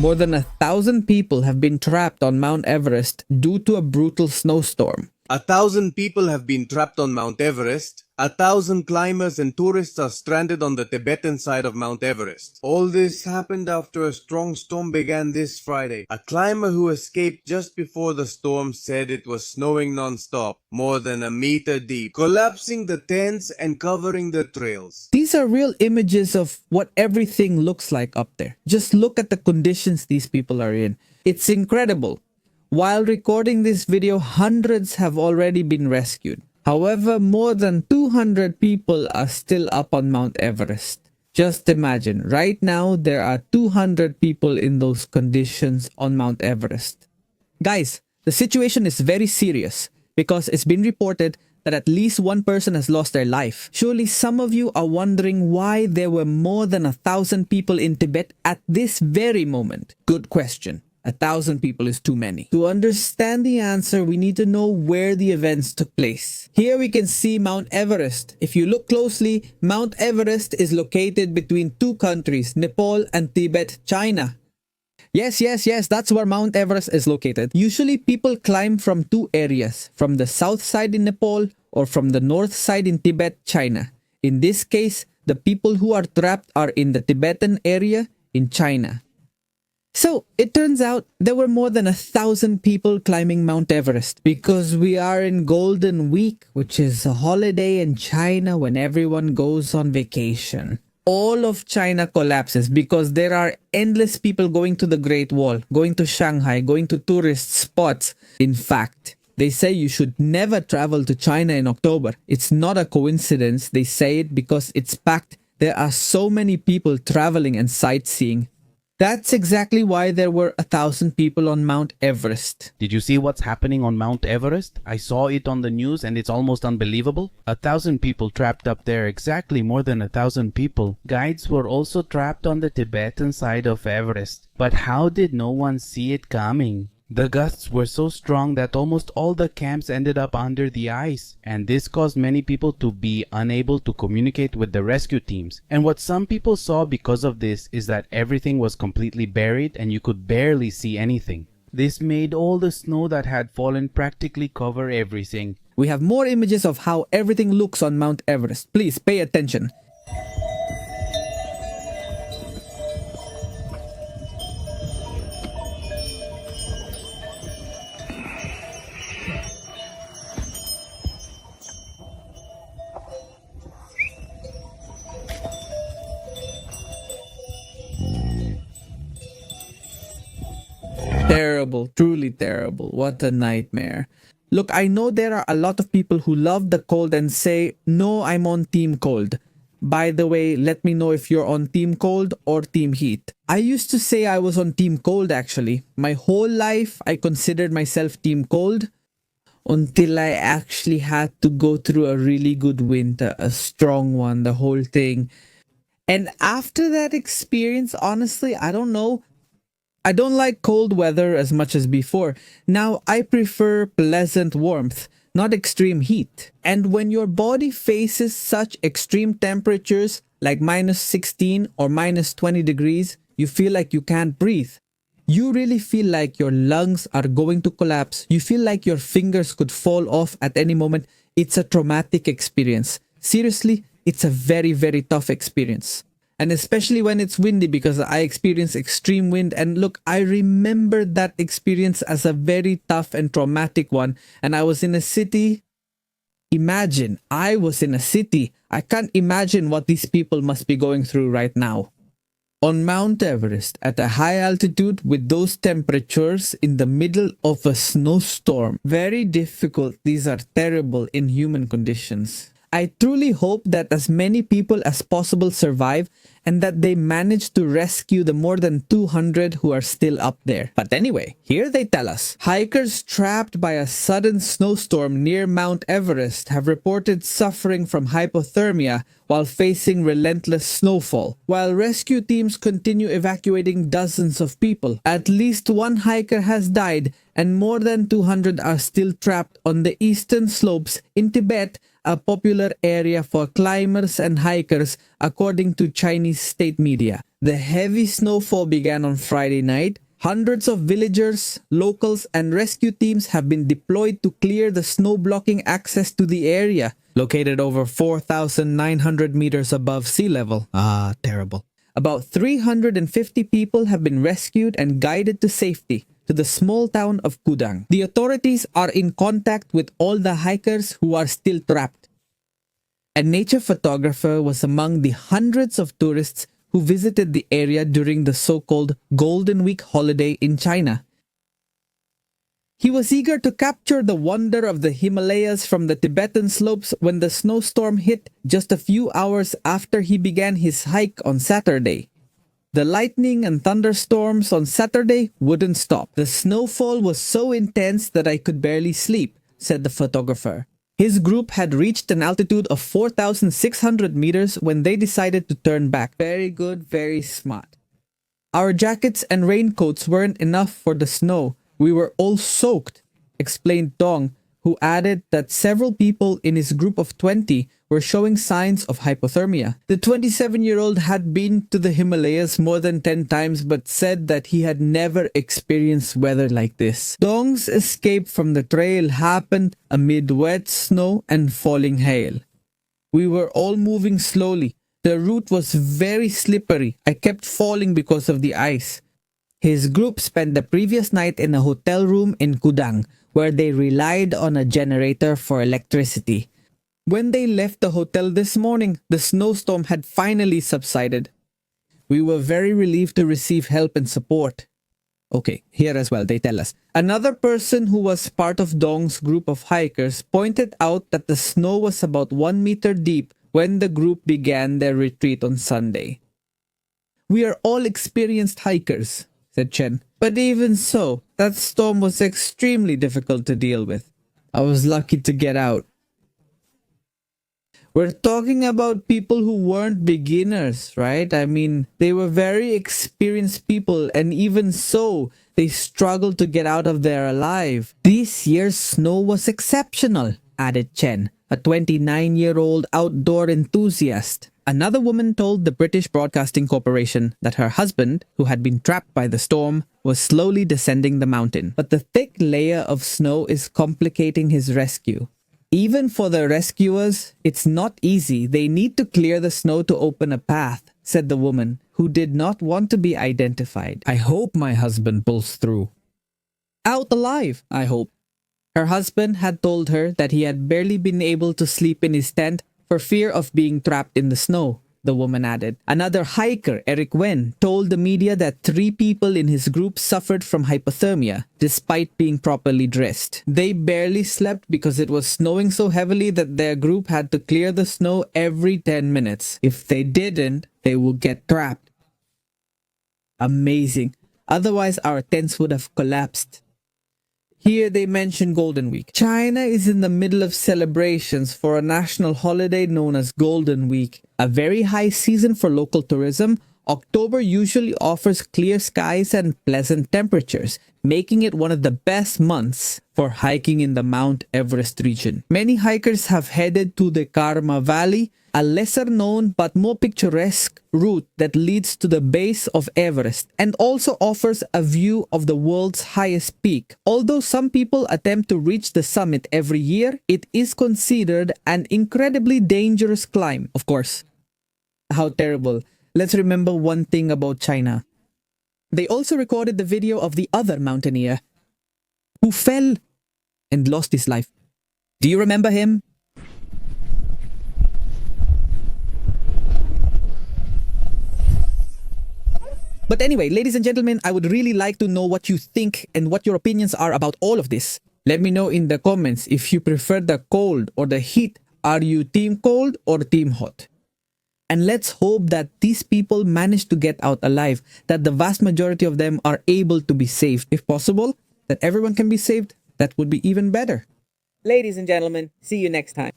More than 1,000 people have been trapped on Mount Everest due to a brutal snowstorm. 1,000 people have been trapped on Mount Everest. 1,000 climbers and tourists are stranded on the Tibetan side of Mount Everest. All this happened after a strong storm began this Friday. A climber who escaped just before the storm said it was snowing non-stop, more than a meter deep, collapsing the tents and covering the trails. These are real images of what everything looks like up there. Just look at the conditions these people are in. It's incredible. While recording this video, hundreds have already been rescued. However, more than 200 people are still up on Mount Everest. Just imagine, right now there are 200 people in those conditions on Mount Everest. Guys, the situation is very serious because it's been reported that at least one person has lost their life. Surely some of you are wondering why there were more than 1,000 people in Tibet at this very moment. Good question. 1,000 people is too many. To understand the answer, we need to know where the events took place. Here we can see Mount Everest. If you look closely, Mount Everest is located between two countries, Nepal and Tibet, China. Yes, that's where Mount Everest is located. Usually people climb from two areas, from the south side in Nepal or from the north side in Tibet, China. In this case, the people who are trapped are in the Tibetan area in China. So, it turns out there were more than 1,000 people climbing Mount Everest because we are in Golden Week, which is a holiday in China when everyone goes on vacation. All of China collapses because there are endless people going to the Great Wall, going to Shanghai, going to tourist spots. In fact, they say you should never travel to China in October. It's not a coincidence. They say it because it's packed. There are so many people traveling and sightseeing. That's exactly why there were 1,000 people on Mount Everest. Did you see what's happening on Mount Everest? I saw it on the news and it's almost unbelievable. 1,000 people trapped up there, exactly more than 1,000 people. Guides were also trapped on the Tibetan side of Everest. But how did no one see it coming? The gusts were so strong that almost all the camps ended up under the ice, and this caused many people to be unable to communicate with the rescue teams. And what some people saw because of this is that everything was completely buried and you could barely see anything. This made all the snow that had fallen practically cover everything. We have more images of how everything looks on Mount Everest. Please pay attention. Terrible, truly terrible. What a nightmare. Look, I know there are a lot of people who love the cold and say, no, I'm on team cold. By the way, let me know if you're on team cold or team heat. I used to say I was on team cold actually. My whole life, I considered myself team cold until I actually had to go through a really good winter, a strong one, the whole thing. And after that experience, honestly, I don't know. I don't like cold weather as much as before. Now, I prefer pleasant warmth, not extreme heat. And when your body faces such extreme temperatures like minus 16 or minus 20 degrees, you feel like you can't breathe. You really feel like your lungs are going to collapse. You feel like your fingers could fall off at any moment. It's a traumatic experience. Seriously, it's a very, very tough experience. And especially when it's windy because I experience extreme wind. And look, I remember that experience as a very tough and traumatic one. And I was in a city. Imagine, I was in a city. I can't imagine what these people must be going through right now. On Mount Everest, at a high altitude with those temperatures in the middle of a snowstorm. Very difficult. These are terrible inhuman conditions. I truly hope that as many people as possible survive and that they manage to rescue the more than 200 who are still up there. But anyway, here they tell us, hikers trapped by a sudden snowstorm near Mount Everest have reported suffering from hypothermia while facing relentless snowfall. While rescue teams continue evacuating dozens of people, at least one hiker has died and more than 200 are still trapped on the eastern slopes in Tibet, a popular area for climbers and hikers according to Chinese state media. The heavy snowfall began on Friday night. Hundreds of villagers, locals, and rescue teams have been deployed to clear the snow blocking access to the area, located over 4,900 meters above sea level. Ah, terrible. About 350 people have been rescued and guided to safety to the small town of Kudang. The authorities are in contact with all the hikers who are still trapped. A nature photographer was among the hundreds of tourists who visited the area during the so-called Golden Week holiday in China. He was eager to capture the wonder of the Himalayas from the Tibetan slopes when the snowstorm hit just a few hours after he began his hike on Saturday. The lightning and thunderstorms on Saturday wouldn't stop. The snowfall was so intense that I could barely sleep, said the photographer. His group had reached an altitude of 4,600 meters when they decided to turn back. Very good, very smart. Our jackets and raincoats weren't enough for the snow. We were all soaked, explained Dong, who added that several people in his group of 20 were showing signs of hypothermia. The 27-year-old had been to the Himalayas more than 10 times but said that he had never experienced weather like this. Dong's escape from the trail happened amid wet snow and falling hail. We were all moving slowly. The route was very slippery. I kept falling because of the ice. His group spent the previous night in a hotel room in Kudang, where they relied on a generator for electricity. When they left the hotel this morning, the snowstorm had finally subsided. We were very relieved to receive help and support. Okay, here as well, they tell us. Another person who was part of Dong's group of hikers pointed out that the snow was about 1 meter deep when the group began their retreat on Sunday. We are all experienced hikers, said Chen. But even so, that storm was extremely difficult to deal with. I was lucky to get out. We're talking about people who weren't beginners, right? I mean, they were very experienced people, and even so, they struggled to get out of there alive. This year's snow was exceptional, added Chen, a 29-year-old outdoor enthusiast. Another woman told the British Broadcasting Corporation that her husband, who had been trapped by the storm, was slowly descending the mountain. But the thick layer of snow is complicating his rescue. Even for the rescuers, it's not easy. They need to clear the snow to open a path, said the woman, who did not want to be identified. I hope my husband pulls through. Out alive, I hope. Her husband had told her that he had barely been able to sleep in his tent for fear of being trapped in the snow, the woman added. Another hiker, Eric Wen, told the media that 3 people in his group suffered from hypothermia, despite being properly dressed. They barely slept because it was snowing so heavily that their group had to clear the snow every 10 minutes. If they didn't, they would get trapped. Amazing. Otherwise, our tents would have collapsed. Here they mention Golden Week. China is in the middle of celebrations for a national holiday known as Golden Week. A very high season for local tourism, October usually offers clear skies and pleasant temperatures, making it one of the best months for hiking in the Mount Everest region. Many hikers have headed to the Karma Valley, a lesser known but more picturesque route that leads to the base of Everest and also offers a view of the world's highest peak. Although some people attempt to reach the summit every year, it is considered an incredibly dangerous climb. Of course. How terrible. Let's remember one thing about China. They also recorded the video of the other mountaineer who fell and lost his life. Do you remember him? But anyway, ladies and gentlemen, I would really like to know what you think and what your opinions are about all of this. Let me know in the comments if you prefer the cold or the heat. Are you team cold or team hot? And let's hope that these people manage to get out alive, that the vast majority of them are able to be saved. If possible, that everyone can be saved, that would be even better. Ladies and gentlemen, see you next time.